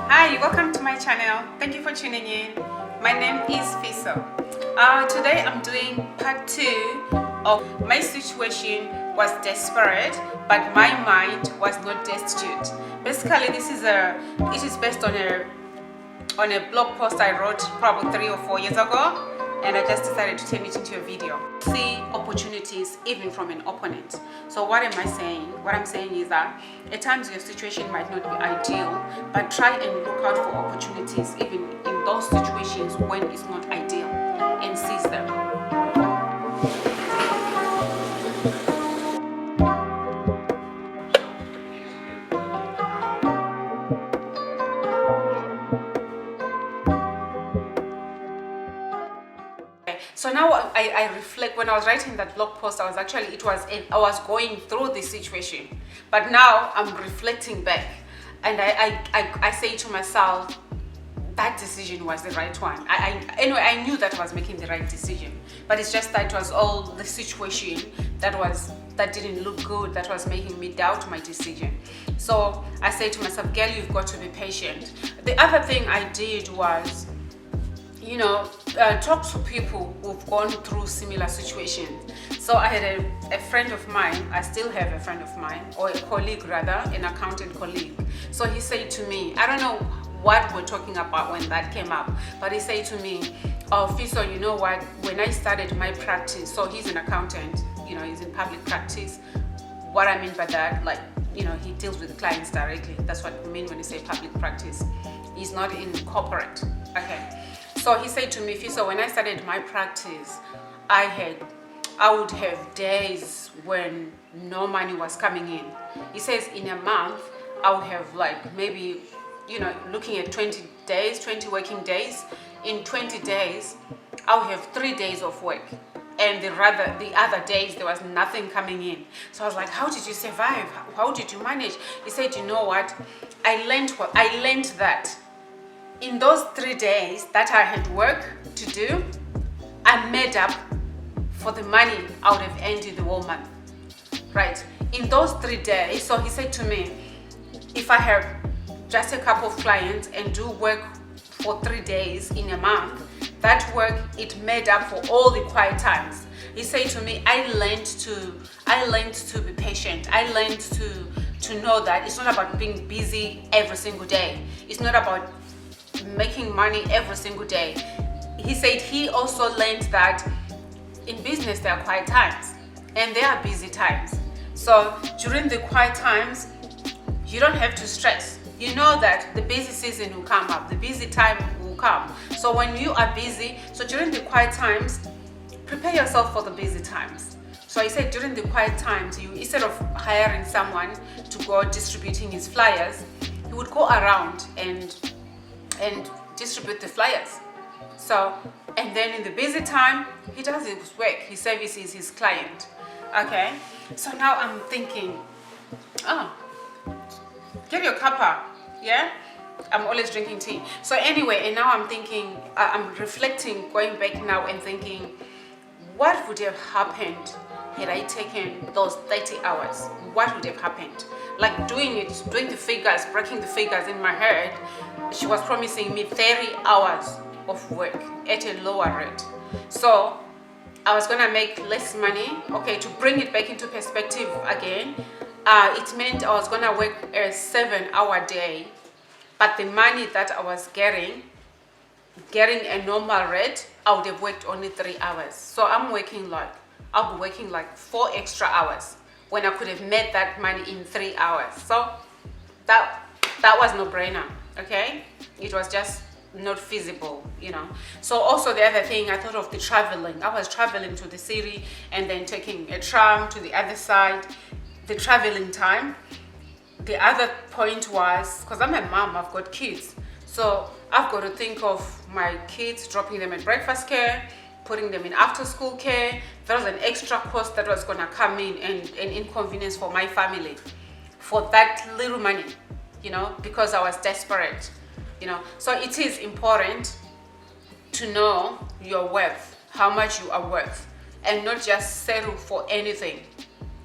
Hi, welcome to my channel. Thank you for tuning in. My name is Fiso. Today I'm doing part 2 of my situation was desperate, but my mind was not destitute. Basically, it is based on a blog post I wrote probably 3 or 4 years ago, and I just decided to turn it into a video. See opportunities even from an opponent. So what am I saying? What I'm saying is that at times your situation might not be ideal, but try and look out for opportunities even in those situations when it's not ideal, and seize them. So now I reflect. When I was writing that blog post, I was going through this situation, but now I'm reflecting back, and I say to myself, that decision was the right one. Anyway, I knew that I was making the right decision, but it's just that it was all the situation that didn't look good that was making me doubt my decision. So I say to myself, girl, you've got to be patient. The other thing I did was, talk to people who've gone through similar situations. So I had a friend of mine, I still have a friend of mine, or a colleague rather, an accountant colleague. So he said to me, I don't know what we're talking about when that came up, but he said to me, oh Fiso, you know what, when I started my practice, so he's an accountant, he's in public practice. What I mean by that, he deals with clients directly. That's what we mean when we say public practice. He's not in corporate. Okay. So he said to me, Fiso, when I started my practice, I would have days when no money was coming in. He says in a month, I would have maybe, looking at 20 working days. In 20 days, I would have 3 days of work. And the other days, there was nothing coming in. So I was like, how did you survive? How did you manage? He said, you know what? I learned that in those 3 days that I had work to do, I made up for the money I would have earned in the whole month. Right? In those 3 days, so he said to me, if I have just a couple of clients and do work for 3 days in a month, that work, it made up for all the quiet times. He said to me, I learned to be patient. I learned to know that it's not about being busy every single day. It's not about making money every single day. He said he also learned that in business there are quiet times and there are busy times. So during the quiet times, you don't have to stress. You know that the busy season will come up, the busy time will come. So when you are busy, so during the quiet times, prepare yourself for the busy times. So I said during the quiet times, instead of hiring someone to go distributing his flyers, he would go around and distribute the flyers. So, and then in the busy time, he does his work, he services his client. Okay, so now I'm thinking, get your cuppa, yeah? I'm always drinking tea. So anyway, and now I'm thinking, I'm reflecting, going back now and thinking, what would have happened had I taken those 30 hours? What would have happened? Doing the figures, breaking the figures in my head, she was promising me 30 hours of work at a lower rate. So I was gonna make less money. Okay, to bring it back into perspective again, it meant I was gonna work a 7-hour day, but the money that I was getting a normal rate, I would have worked only 3 hours. So I'll be working 4 extra hours when I could have made that money in 3 hours. So that was no brainer. Okay, it was just not feasible, So also the other thing, I thought of the traveling. I was traveling to the city and then taking a tram to the other side, the traveling time. The other point was, because I'm a mom, I've got kids, so I've got to think of my kids, dropping them at breakfast care, putting them in after school care. There was an extra cost that was going to come in, and an inconvenience for my family for that little money, because I was desperate, So it is important to know your worth, how much you are worth, and not just settle for anything.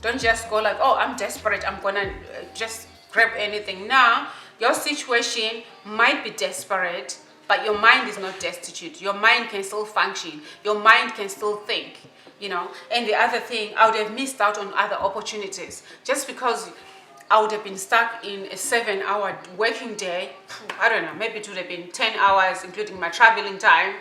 Don't just go oh, I'm desperate, I'm gonna just grab anything. Now, your situation might be desperate, but your mind is not destitute. Your mind can still function. Your mind can still think, And the other thing, I would have missed out on other opportunities just because I would have been stuck in a 7-hour working day. I don't know, maybe it would have been 10 hours, including my traveling time.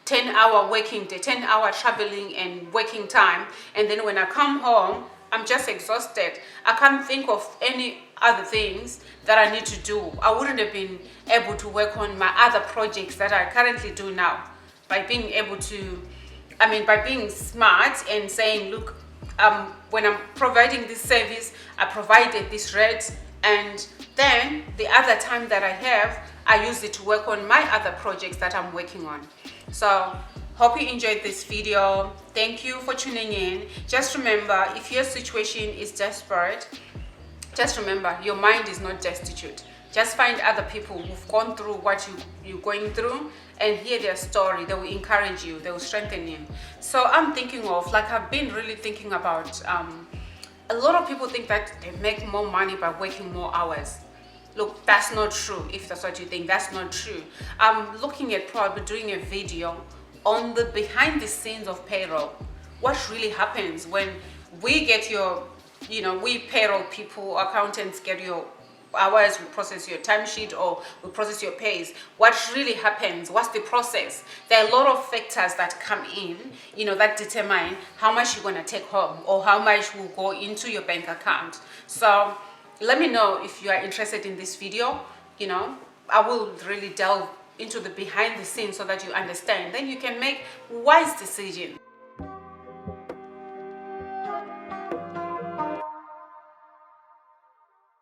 10-hour working day, 10-hour traveling and working time. And then when I come home, I'm just exhausted. I can't think of any other things that I need to do. I wouldn't have been able to work on my other projects that I currently do now by being by being smart and saying, look, when I'm providing this service, I provided this rate, and then the other time that I have, I use it to work on my other projects that I'm working on. So hope you enjoyed this video. Thank you for tuning in. Just remember, if your situation is desperate, just remember your mind is not destitute. Just find other people who've gone through what you're going through and hear their story. They will encourage you, they will strengthen you. So I'm thinking of, I've been really thinking about, a lot of people think that they make more money by working more hours. Look, that's not true. If that's what you think, that's not true. I'm looking at probably doing a video on the behind the scenes of payroll. What really happens when we get we payroll people, accountants get your hours, we process your timesheet or we process your pays. What really happens? What's the process? There are a lot of factors that come in, that determine how much you're going to take home or how much will go into your bank account. So let me know if you are interested in this video. I will really delve into the behind the scenes so that you understand. Then you can make wise decisions.